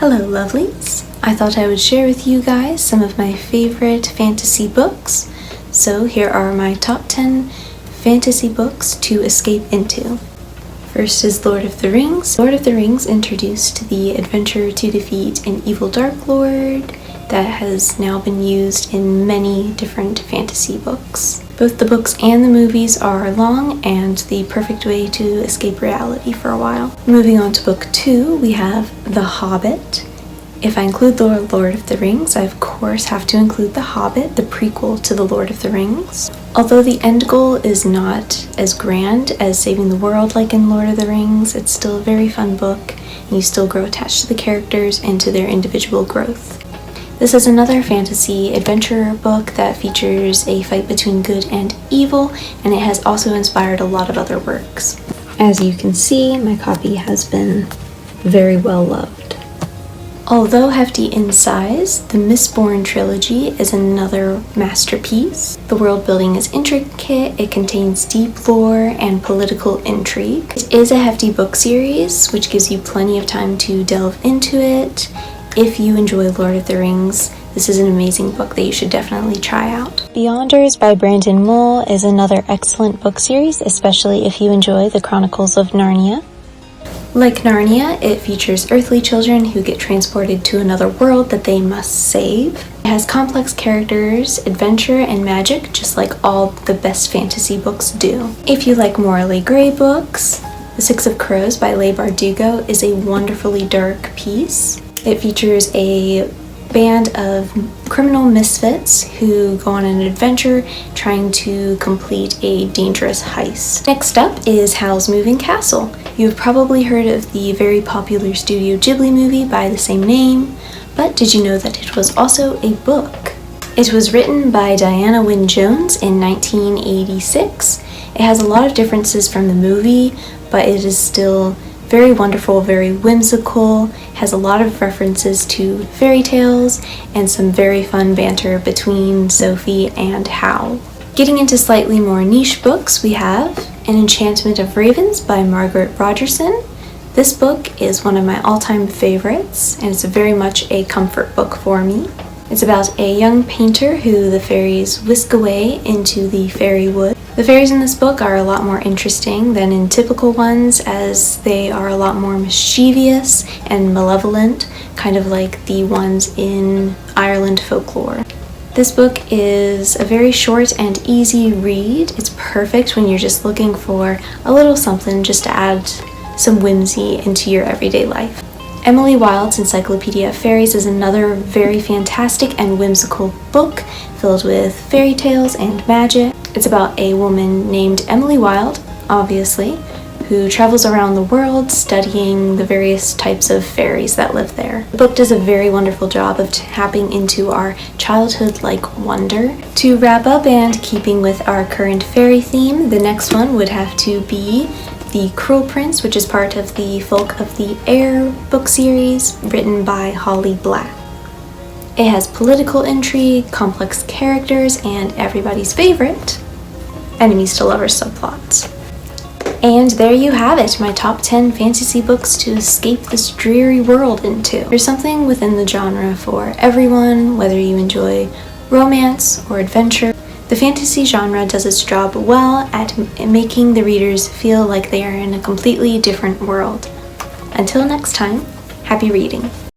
Hello lovelies! I thought I would share with you guys some of my favorite fantasy books. So here are my top 10 fantasy books to escape into. First is Lord of the Rings. Lord of the Rings introduced the adventure to defeat an evil Dark Lord that has now been used in many different fantasy books. Both the books and the movies are long and the perfect way to escape reality for a while. Moving on to book 2, we have The Hobbit. If I include the Lord of the Rings, I of course have to include The Hobbit, the prequel to the Lord of the Rings. Although the end goal is not as grand as saving the world like in Lord of the Rings, it's still a very fun book and you still grow attached to the characters and to their individual growth. This is another fantasy adventure book that features a fight between good and evil, and it has also inspired a lot of other works. As you can see, my copy has been very well loved. Although hefty in size, the Mistborn trilogy is another masterpiece. The world building is intricate, it contains deep lore and political intrigue. It is a hefty book series, which gives you plenty of time to delve into it. If you enjoy Lord of the Rings, this is an amazing book that you should definitely try out. Beyonders by Brandon Mull is another excellent book series, especially if you enjoy the Chronicles of Narnia. Like Narnia, it features earthly children who get transported to another world that they must save. It has complex characters, adventure, and magic, just like all the best fantasy books do. If you like morally gray books, The Six of Crows by Leigh Bardugo is a wonderfully dark piece. It features a band of criminal misfits who go on an adventure trying to complete a dangerous heist. Next up is Howl's Moving Castle. You've probably heard of the very popular Studio Ghibli movie by the same name, but did you know that it was also a book? It was written by Diana Wynne Jones in 1986. It has a lot of differences from the movie, but it is still very wonderful, very whimsical, has a lot of references to fairy tales, and some very fun banter between Sophie and Howl. Getting into slightly more niche books, we have An Enchantment of Ravens by Margaret Rogerson. This book is one of my all-time favorites, and it's very much a comfort book for me. It's about a young painter who the fairies whisk away into the fairy wood. The fairies in this book are a lot more interesting than in typical ones, as they are a lot more mischievous and malevolent, kind of like the ones in Ireland folklore. This book is a very short and easy read. It's perfect when you're just looking for a little something just to add some whimsy into your everyday life. Emily Wilde's Encyclopedia of Fairies is another very fantastic and whimsical book filled with fairy tales and magic. It's about a woman named Emily Wilde, obviously, who travels around the world studying the various types of fairies that live there. The book does a very wonderful job of tapping into our childhood-like wonder. To wrap up and keeping with our current fairy theme, the next one would have to be The Cruel Prince, which is part of the Folk of the Air book series written by Holly Black. It has political intrigue, complex characters, and everybody's favorite, enemies to lovers subplots. And there you have it, my top 10 fantasy books to escape this dreary world into. There's something within the genre for everyone, whether you enjoy romance or adventure. The fantasy genre does its job well at making the readers feel like they are in a completely different world. Until next time, happy reading.